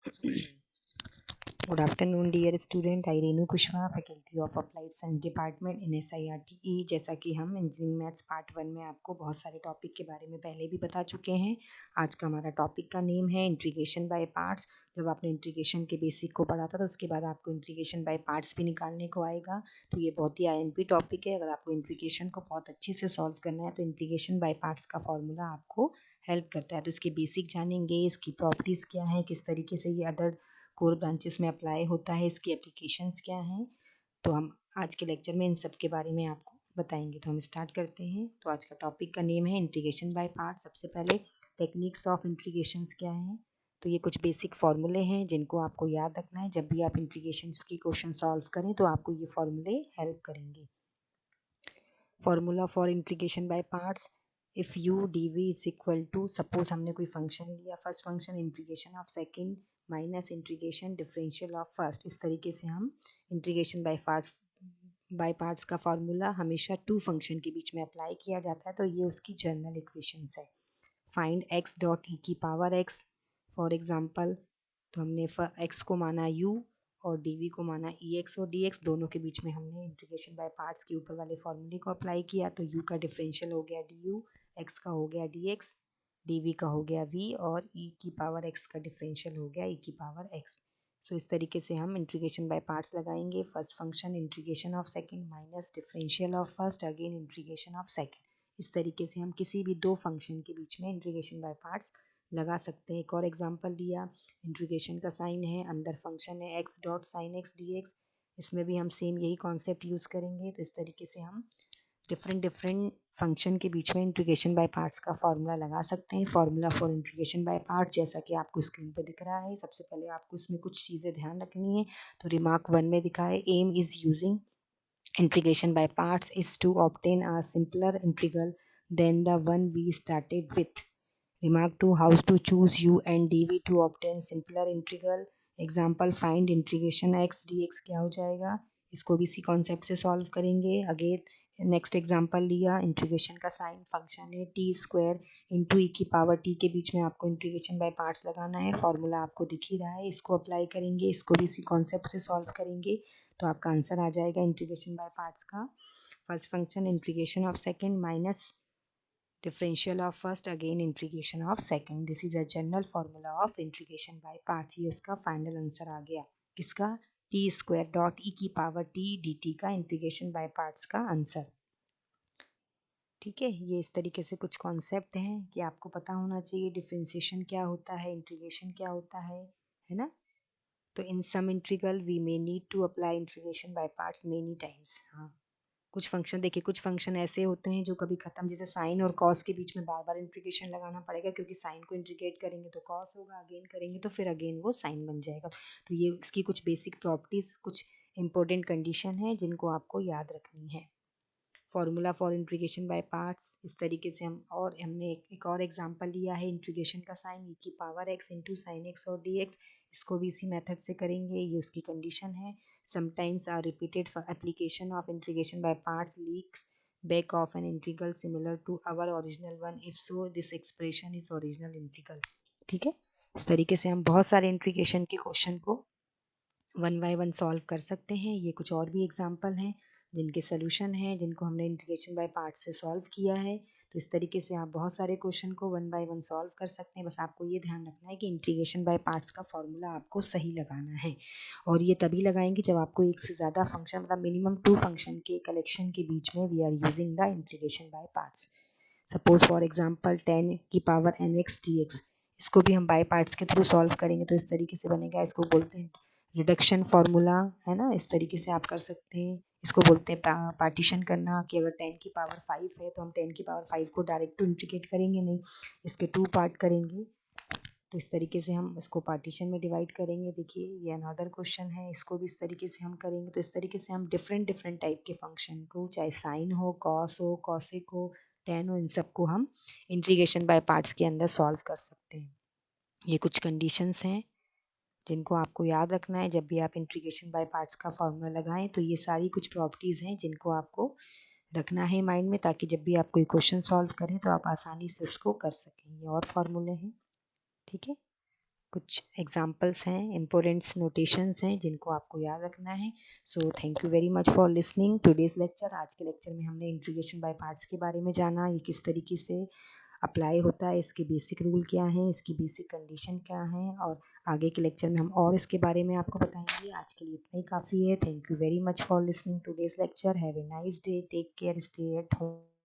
Good afternoon, dear student. I Renu Kushwaha, faculty of applied science department in SIRTE। जैसा कि हम engineering maths part 1 में आपको बहुत सारे टॉपिक के बारे में पहले भी बता चुके हैं। आज का हमारा टॉपिक का नेम है इंटीग्रेशन बाय पार्ट्स। जब आपने इंटीग्रेशन के बेसिक को पढ़ा था तो उसके बाद आपको इंटीग्रेशन बाय पार्ट्स भी निकालने को आएगा। तो ये बहुत ही IMP टॉपिक है। अगर आपको इंटीग्रेशन को बहुत अच्छे से सॉल्व करना है तो इंटीग्रेशन बाय पार्ट्स का फॉर्मूला आपको हेल्प करता है। तो इसके बेसिक जानेंगे, इसकी प्रॉपर्टीज़ क्या है, किस तरीके से ये अदर कोर ब्रांचेस में अप्लाई होता है, इसकी एप्लीकेशंस क्या हैं। तो हम आज के लेक्चर में इन सब के बारे में आपको बताएंगे। तो हम स्टार्ट करते हैं। तो आज का टॉपिक का नेम है इंटीग्रेशन बाय पार्ट। सबसे पहले टेक्निक्स ऑफ इंटीग्रेशंस क्या है। तो ये कुछ बेसिक फॉर्मूले हैं जिनको आपको याद रखना है। जब भी आप इंटीग्रेशंस की क्वेश्चन सॉल्व करें तो आपको ये फॉर्मूले हेल्प करेंगे। Formula for integration by parts, if u dv is equal to, suppose हमने कोई फंक्शन लिया, first function integration of second minus integration differential of first. इस तरीके से हम इंटीग्रेशन बाय पार्ट्स का फॉर्मूला हमेशा टू फंक्शन के बीच में अप्लाई किया जाता है। तो ये उसकी जनरल इक्वेशंस है। फाइंड x डॉट ई की पावर x, फॉर एग्जांपल। तो हमने x को माना u और dv को माना ex और dx, दोनों के बीच में हमने इंटीग्रेशन बाय पार्ट्स के ऊपर वाले फॉर्मूले को अप्लाई किया। तो u का डिफरेंशियल हो गया du, x का हो गया dx, dv का हो गया v और e की पावर x का डिफरेंशियल हो गया e की पावर x। सो इस तरीके से हम इंटीग्रेशन बाय पार्ट्स लगाएंगे। First function integration of second minus differential of first again integration of second. इस तरीके से हम किसी भी दो फंक्शन के बीच में इंटीग्रेशन बाय पार्ट्स लगा सकते हैं। एक और एग्जांपल दिया, इंटीग्रेशन का साइन है, अंदर फंक्शन है x dot sine x d x. इसमें भी हम सेम यही कॉन्सेप्ट यूज़ करेंगे। तो इस तरीके से हम डिफरेंट फंक्शन के बीच में इंटीग्रेशन बाय पार्ट्स का फॉर्मूला लगा सकते हैं। Formula for integration by part जैसा कि आपको स्क्रीन पर दिख रहा है। सबसे पहले आपको इसमें कुछ चीज़ें ध्यान रखनी है। तो रिमार्क 1 में दिखा है, M is using integration by parts is to obtain a simpler integral than the one we started with. Remark 2, how to choose u and dv to obtain simpler integral. Example, find integration x dx क्या हो जाएगा, इसको भी इसी concept से solve करेंगे। Again next example लिया, integration का साइन फंक्शन है टी स्क्वायर इंटू ई की पावर टी, के बीच में आपको इंटीग्रेशन बाय पार्ट्स लगाना है। फॉर्मूला आपको दिख ही रहा है, इसको अप्लाई करेंगे, इसको भी इसी कॉन्सेप्ट से सॉल्व करेंगे। तो आपका आंसर आ जाएगा इंटीग्रेशन बाय पार्ट्स का। First function integration of second minus differential of first again integration of second. This is a general formula of integration by parts। ये उसका फाइनल आंसर आ गया, किसका, टी स्क्वायर डॉट ई की power T D T का integration by parts का answer. ठीक है, ये इस तरीके से कुछ कॉन्सेप्ट हैं कि आपको पता होना चाहिए डिफरेंशिएशन क्या होता है, इंटीग्रेशन क्या होता है ना। तो in some integral we may need to apply integration by parts many times. हाँ, कुछ फंक्शन देखिए, कुछ फंक्शन ऐसे होते हैं जो कभी खत्म, जैसे साइन और कॉस के बीच में बार बार इंटीग्रेशन लगाना पड़ेगा, क्योंकि साइन को इंटीग्रेट करेंगे तो कॉस होगा, अगेन करेंगे तो फिर अगेन वो साइन बन जाएगा। तो ये इसकी कुछ बेसिक प्रॉपर्टीज, कुछ इंपॉर्टेंट कंडीशन है जिनको आपको याद रखनी है। Formula for integration by parts, इस तरीके से हम, और हमने एक और एग्जांपल लिया है, इंटीग्रेशन का साइन ई की power x into sine x और डी एक्स। इसको भी इसी मेथड से करेंगे, ये उसकी कंडीशन है। Sometimes are repeated for application of integration by parts leaks back of an integral similar to our original one, if so this expression is original integral। ठीक है, इस तरीके से हम बहुत सारे इंटीग्रेशन के क्वेश्चन को वन बाय वन सॉल्व कर सकते हैं। ये कुछ और भी एग्जांपल हैं जिनके सोल्यूशन हैं, जिनको हमने इंटीग्रेशन बाय पार्ट्स से सॉल्व किया है। तो इस तरीके से आप बहुत सारे क्वेश्चन को वन बाय वन सॉल्व कर सकते हैं। बस आपको ये ध्यान रखना है कि इंटीग्रेशन बाय पार्ट्स का फॉर्मूला आपको सही लगाना है, और ये तभी लगाएंगे जब आपको एक से ज़्यादा फंक्शन, मतलब मिनिमम टू फंक्शन के कलेक्शन के बीच में we are using the integration by parts. Suppose for example 10 की power n x d x, इसको भी हम बाय पार्ट्स के थ्रू सॉल्व करेंगे। तो इस तरीके से बनेगा, इसको बोलते हैं रिडक्शन फार्मूला, है ना। इस तरीके से आप कर सकते हैं। इसको बोलते हैं पार्टीशन करना, कि अगर 10 की पावर 5 है तो हम 10 की पावर 5 को डायरेक्ट तो इंटीग्रेट करेंगे नहीं, इसके टू पार्ट करेंगे। तो इस तरीके से हम इसको पार्टीशन में डिवाइड करेंगे। देखिए ये अनदर क्वेश्चन है, इसको भी इस तरीके से हम करेंगे। तो इस तरीके से हम डिफरेंट टाइप के फंक्शन को, चाहे साइन हो, कॉस हो, कॉसिक हो, टेन हो, इन सबको हम इंटीग्रेशन बाय पार्ट्स के अंदर सॉल्व कर सकते हैं। ये कुछ कंडीशंस हैं जिनको आपको याद रखना है जब भी आप इंटीग्रेशन बाय पार्ट्स का फॉर्मूला लगाएं। तो ये सारी कुछ प्रॉपर्टीज़ हैं जिनको आपको रखना है माइंड में, ताकि जब भी आप कोई क्वेश्चन सॉल्व करें तो आप आसानी से उसको कर सकें। ये और फार्मूले हैं, ठीक है। कुछ एग्जाम्पल्स हैं, इम्पोर्टेंट्स नोटेशंस हैं जिनको आपको याद रखना है। So thank you very much for listening today's lecture. आज के लेक्चर में हमने इंटीग्रेशन बाय पार्ट्स के बारे में जाना, ये किस तरीके से अप्लाई होता है, इसके बेसिक रूल क्या हैं, इसकी बेसिक कंडीशन क्या हैं, और आगे के लेक्चर में हम और इसके बारे में आपको बताएंगे। आज के लिए इतना ही काफ़ी है। Thank you very much for listening today's lecture. Have a nice day, take care, stay at home.